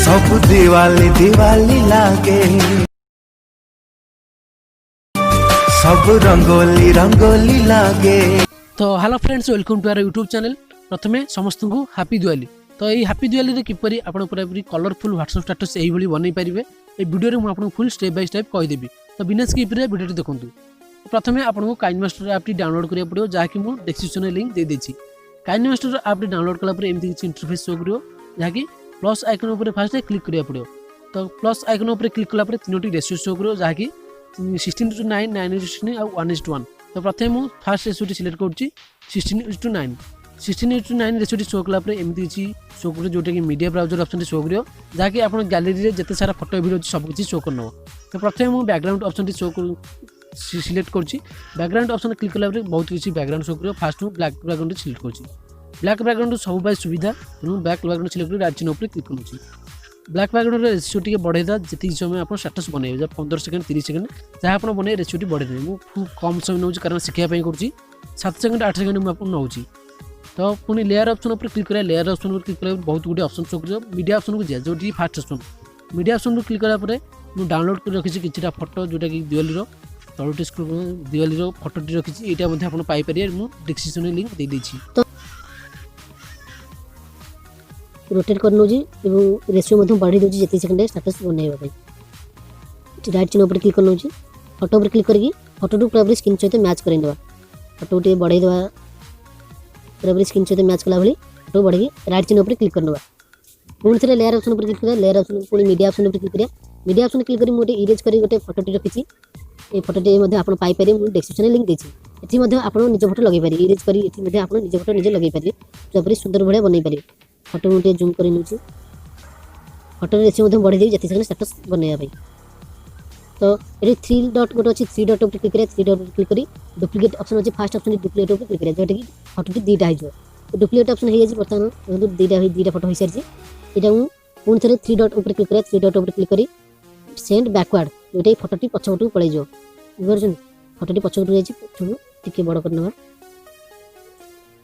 सब दिवाली दिवाली लागे सब रंगोली रंगोली लागे। तो hello friends, welcome to our YouTube channel. प्रथमे समस्त को हैप्पी दिवाली। तो ये हैप्पी दिवाली रे किपरि आपण पूरा कलरफुल व्हाट्सएप स्टेटस एही भली बनै परिबे ए वीडियो रे मु आपन फुल स्टेप बाय स्टेप कहि देबी। तो बिना स्किप रे वीडियो देखंतु। प्रथमे आपन को काइनमास्टर ऐप टी डाउनलोड करिया पड़ियो, जा कि मु डिस्क्रिप्शन रे लिंक दे देछि। काइनमास्टर ऐप टी डाउनलोड कला पर एमती किछि इंटरफेस शो करियो, जा कि प्लस आइकन ऊपर फास्ट क्लिक करिया पड़ियो। तो प्लस आइकन ऊपर क्लिक कला पर तीनोटी रेशियो शो करियो, जा कि 16:9, 9:16 और 1:1। तो प्रथमे मु फास्ट रेशियो सिलेक्ट करछि 16:9। 16:9 रेशियो शो कला पर एमती किछि शो करियो, जोटा कि मीडिया ब्राउजर ऑप्शन शो करियो, जा कि आपण गैलरी रे जते सारा फोटो वीडियो सब किछि शो करनो। तो प्रथमे मु बैकग्राउंड ऑप्शन शो सिलेक्ट करछि। बैकग्राउंड ऑप्शन क्लिक कला पर बहुत किछि बैकग्राउंड शो करियो। फास्ट मु ब्लैक बैकग्राउंड सिलेक्ट करछि। ब्लैक बैकग्राउंड सब बाय सुविधा, मु ब्लैक बैकग्राउंड सिलेक्ट कर राइट चिन्ह ऊपर क्लिक करछि। ब्लैक बैकग्राउंड रेशियो टी बढ़ेदा जति समय आप स्टेटस बनइबे, 15 सेकंड 30 सेकंड जहाँ आप बने रेशियो टी बढ़े देबे। खूब कम समय नौ कारण शिखा कर 7 सेकंड 8 सेकंड मुझे नौ। तो पुणी लेयर ऑप्शन ऊपर क्लिक करा। लेयर ऑप्शन ऊपर क्लिक करा बहुत गुटे ऑप्शन शो कर। मीडिया ऑप्शन को जा जो fast option. Media option click करा मुझे डाउनलोड कर रखी किसी फोटो जोटा कि दिवाली तलुटी दिवाली फोटोटी रखी। यहाँ आप पाइपर मुझे डिस्क्रिप्शन लिंक दे देछि। रोटेट कर नौजी एवं रेशियो मध्यम बढ़ी दोजी जति सेकंड स्टेटस बनैबा पई। राइट चिन्ह ऊपर क्लिक कर नौजी। फोटो ऊपर क्लिक करके फोटो टू पूरा स्क्रीन सहित मैच करें देबा। फोटो टे बढ़ाई देबा, पूरा स्क्रीन सहित मैच कला भली फोटो बढ़ी राइट चिन्ह ऊपर क्लिक कर देबा। पुणी थे लेयर ऑप्शन ऊपर क्लिक करा। लेयर ऑप्शन पुणी मीडिया ऑप्शन ऊपर क्लिक करा। मीडिया ऑप्शन क्लिक करी मोटे इरेज करी गोटे फोटोटी रखिछि। ए फोटोटी मध्ये आपण पाई पारे, मु डिस्क्रिप्शन लिंक देछि। एथि मध्ये आपण निज फोटो लगै पारि। इरेज करी एथि मध्ये आपण निज फोटो निज लगै पारि, पूरा सुंदर भलिया बनै पारि। फोटो मुझे जूम कर नौची। फोटो रेशियो मध्यम बढ़ी देबी जति सेकंड स्टेटस बनैबा पई। तो ये 3 डॉट गोटे अछि। 3 डॉट ऊपर क्लिक करा। 3 डॉट ऊपर क्लिक करी डुप्लीकेट ऑप्शन अछि। फास्ट ऑप्शन डुप्लीकेट ऊपर क्लिक करा, जोटा कि फोटो दीटा हो। तो डुप्लीकेट ऑप्शन हे अछि बर्तमान बंधु दीटा फोटो होई सारछि। एटा मु पुन थरे 3 डॉट ऊपर क्लिक करा। 3 डॉट ऊपर क्लिक करी सेंड बैकवर्ड, जोटा कि फोटोटी पछपटू पळै जो। बुझरछन फोटोटी पछपटू जायछि, पछपटू टिके बड़ करनवा।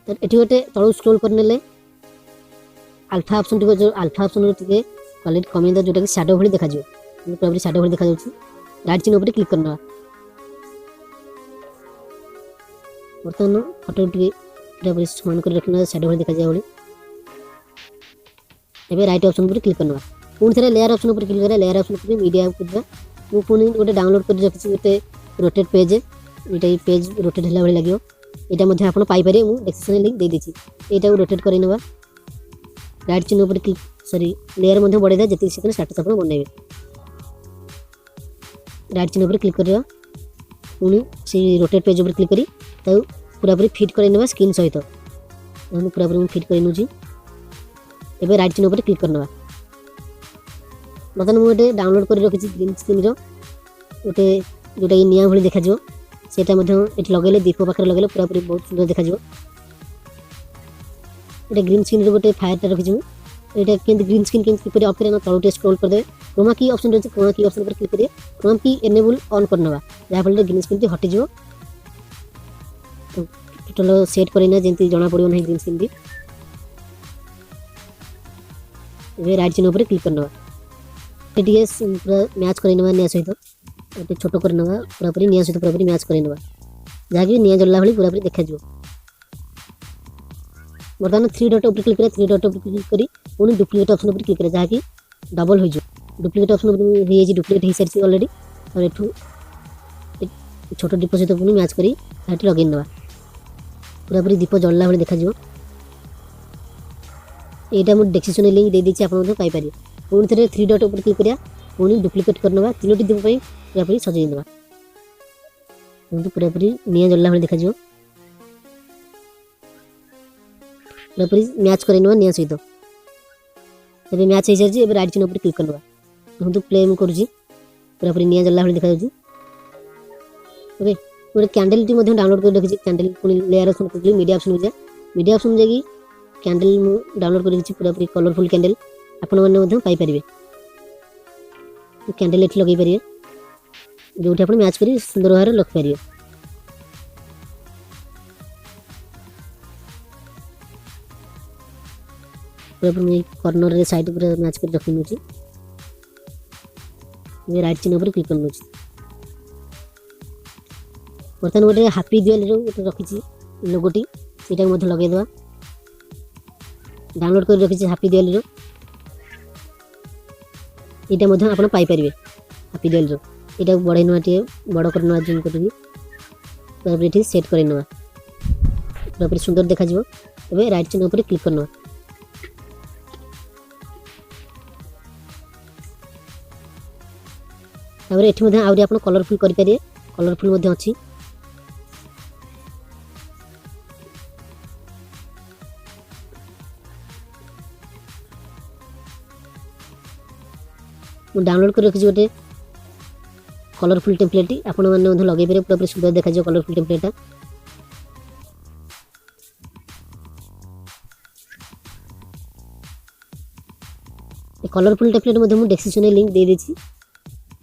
तो एठी गोटे तळु स्क्रॉल करनेले अल्फा ऑप्शन टी जो अल्फा ऑप्शन टी क्वालिटी कमी द, जोटा कि शैडो भली देखा जो। पूरा शैडो भली देखा जाउछि। राइट चिन्ह ऊपर क्लिक करना। बर्तमान फोटो टी पूरा समान कर रखना, शैडो भली देखा जाय भली। एबे राइट ऑप्शन ऊपर क्लिक करना। पुन थरे लेयर ऑप्शन ऊपर क्लिक करा। लेयर ऑप्शन ऊपर मीडिया ऊपर जा। मु पुनी गोटे डाउनलोड कर रखिछि गोटे रोटेट पेज। एटा पेज रोटेट हला भली लागियो। एटा मध्ये आपण पाई पारे, मु डिस्क्रिप्शन लिंक दे देछि। एटा को रोटेट करै नबा। राइट चिन्ह ऊपर क्लिक लेयर मध्ये बढ़े दा जति सेकंड स्टेटस आपण बनैबे। राइट चिन्ह ऊपर क्लिक करियो। पुनी से रोटेट पेज ऊपर क्लिक करी त पूरा फिट करै नबा स्क्रीन सहित। हम पूरा फिट करै नउची। एबे राइट चिन्ह ऊपर क्लिक करनबा। मतलब मोटे डाउनलोड कर रखिछि ग्रीन स्क्रीन रो गोटे जोटा कि निया भली देखा जो। सेटा मध्ये एठी लगेले दीप पाखर लगेले पूरा बहुत सुंदर देखा जो। एटा ग्रीन स्क्रीन रे गोटे फायर टा रखिछु। एटा केंद ग्रीन स्क्रीन केंद किपरि ऑफ करना तळो टे स्क्रॉल कर दे। क्रोमा की ऑप्शन रहछि। क्रोमा की ऑप्शन पर क्लिक करिए। क्रोमा की एनेबल ऑन करनबा, जा फल ग्रीन स्क्रीन टी हटि जो। तो टोटल सेट करिना जेंति जणा पड़ियो नै ग्रीन स्क्रीन टी। ए राइट चिन्ह पर क्लिक करनबा। एटी पूरा मैच करिनबा निया सहित। एटी छोटो करनबा, पूरा निया सहित पूरा मैच करिनबा, जा कि निया जल्ला भली पूरा देखा जो। बर्तमान 3 डॉट ऊपर क्लिक करा। 3 डॉट ऊपर क्लिक करी पुनी डुप्लीकेट ऑप्शन ऊपर क्लिक करा, जहा कि डबल हो जो। डुप्लीकेट ऑप्शन ऊपर हे जे डुप्लीकेट हे सारछि ऑलरेडी। और एठू छोटो दीप सहित पुनी मैच करी एठी लगे नबा। पूरा दीप जल्ला भली देखा जो। एटा मु डिस्क्रिप्शन लिंक दे देछि, आपण पाई पारि। पुनी थरे 3 डॉट ऊपर क्लिक करिया। पुनी डुप्लीकेट करनबा। तीनोटी दीप पई पूरा सजै नबा। पूरा निया जल्ला भली देखा जो। मैच करें निया सहित। एबे मैच हो सारी। एबे राइट चिन्ह ऊपर क्लिक करनबा। हम तो प्ले में करूची, पूरा निया जल्ला भली देखा जाउची। ओके गोटे कैंडल टी मध्ये डाउनलोड कर रखिछि। कैंडल पुनी layer option click media option जा। मीडिया ऑप्शन जागी कैंडल मु डाउनलोड कर रखिछि। पूरा कलरफुल कैंडल आपण माने मध्ये पाई परिबे। कैंडल एठी लगै परिबे, जोठी आपण मैच करी सुंदर भाବରେ लख परिबे। पूरा मैं कॉर्नर रे साइड पूरा मैच कर रखी नउची ये राइट चिन्ह पर क्लिक कर नउची बर्तमान गोटे हैप्पी ड्यूएल रो गोटे रखी लोगोटी सेटा मध्य लगे देवा डाउनलोड कर रखी हैप्पी ड्यूएल रो एटा मध्य आपण पाई परिबे हैप्पी ड्यूएल रो एटा बड़े नटे बड़ कर नवा जूम करबी तब एठी सेट कर नवा पूरा सुंदर देखा जिवो एबे राइट चिन्ह पर क्लिक करना तापर एठी मध्ये आउरी आपण कलरफुल करि परिए कलरफुल मध्ये अछि मु डाउनलोड कर रखि गोटे कलरफुल टेम्पलेट आपण माने मध्ये लगे परिए पूरा सुंदर देखा जिवो कलरफुल टेम्पलेट कलरफुल टेम्पलेट मध्ये मु डिस्क्रिप्शन में लिंक दे देछि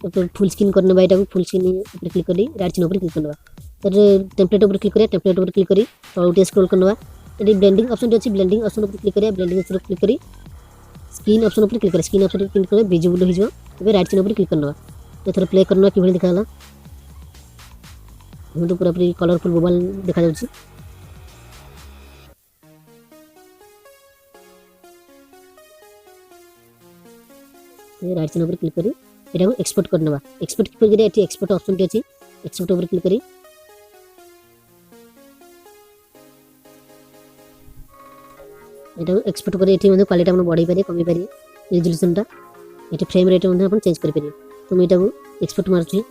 तो फुल स्क्रीन करने बाइटा को फुल स्क्रीन ऊपर क्लिक करी राइट चिन्ह ऊपर क्लिक करनवा तर टेम्पलेट ऊपर क्लिक करिया टेम्पलेट ऊपर क्लिक करी तळुटे स्क्रॉल करनवा एडी ब्लेंडिंग ऑप्शन अछि ब्लेंडिंग ऑप्शन ऊपर क्लिक करिया ब्लेंडिंग ऑप्शन ऊपर क्लिक करी स्क्रीन ऑप्शन ऊपर क्लिक करी स्क्रीन ऑप्शन ऊपर क्लिक करे विजिबल हो जिवो तबे राइट चिन्ह ऊपर क्लिक करनवा एथर प्ले करनवा कि भली देखाला हम तो पूरा पूरी कलरफुल मोबाइल देखा जाउछि ये राइट चिन्ह पर क्लिक करी एटा को एक्सपोर्ट करनवा एक्सपोर्ट क्लिक करी एठी एक्सपोर्ट ऑप्शन टी अछि एक्सपोर्ट ऊपर क्लिक करी एटा को एक्सपोर्ट करी एठी मध्ये क्वालिटी आपण बढ़ाई पारे कमी पारे रेजोल्यूशन ता एठी फ्रेम रेट मध्ये आपण चेंज करि पारे तो मैं एटा को एक्सपोर्ट मारछि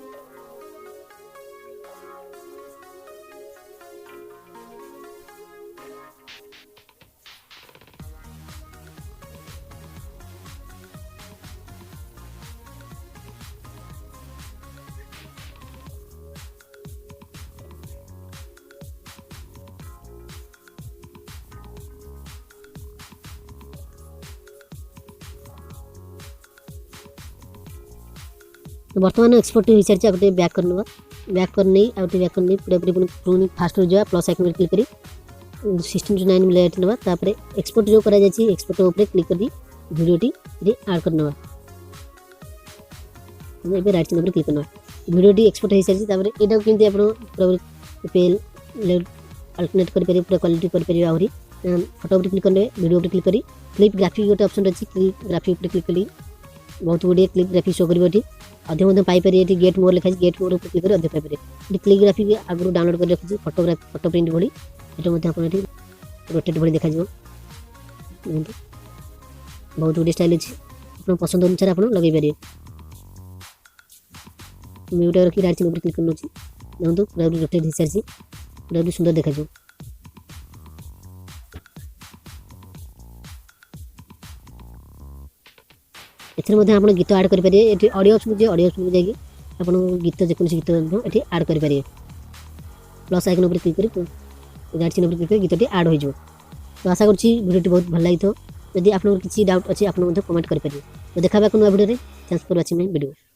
तो वर्तमान एक्सपोर्ट हो सारी गोटे बैक करना बैक करने आउटे बैक करने पूरा पूरी पुणी फास्ट हो जाए प्लस आइकन क्लिक करी 16 to 9 मिनट नवा तापर एक्सपोर्ट जो करा जाछि एक्सपोर्ट ऊपर क्लिक कर दी वीडियोटी रे ऐड करनवा एबे राइट चिन्ह पर क्लिक करनवा वीडियोटी एक्सपोर्ट हो सारी तापर एटा किंती आपण पूरा पेल अल्टरनेट कर पारे पूरा क्वालिटी कर पारे आउरी फोटो ऊपर क्लिक करने वीडियो ऊपर क्लिक करी क्लिप ग्राफिक गोटे ऑप्शन अछि क्लिप ग्राफिक ऊपर क्लिक करी बहुत गुड़िया क्लिप ग्राफिक शो करी अधे मध्य पाइपर गेट मोर लिखा गेट मोर ऊपर क्लिक कर अधे पाइपर क्लिक ग्राफिक आगु डाउनलोड कर रखी फोटो प्रिंट भली एटा मध्य आपण एठी रोटेट भली देखा जिवो बहुत गुड़िया स्टाइल अछि अपन पसंद अनुसार आपण लगे पारे म्यूट रखी राइट चिन्ह ऊपर क्लिक करनो छी देखो पूरा रोटेट हो सारी पूरा सुंदर देखा जिवो एथरे मध्ये आपण गीत ऐड करि पारे एठी ऑडियो ऑप्शन जे ऑडियो ऑप्शन जाई आपण गीत जे कोन गीत एठी ऐड करि पारे प्लस आइकन ऊपर क्लिक करी राइट चिन्ह ऊपर क्लिक करी गीतटी ऐड हो जो तो आशा करछि वीडियोटी बहुत भल लागितो यदि आपन किछि डाउट अछि आपन मध्ये कमेंट करि पारे तो देखाबा कोन वीडियो रे thanks for watching my video.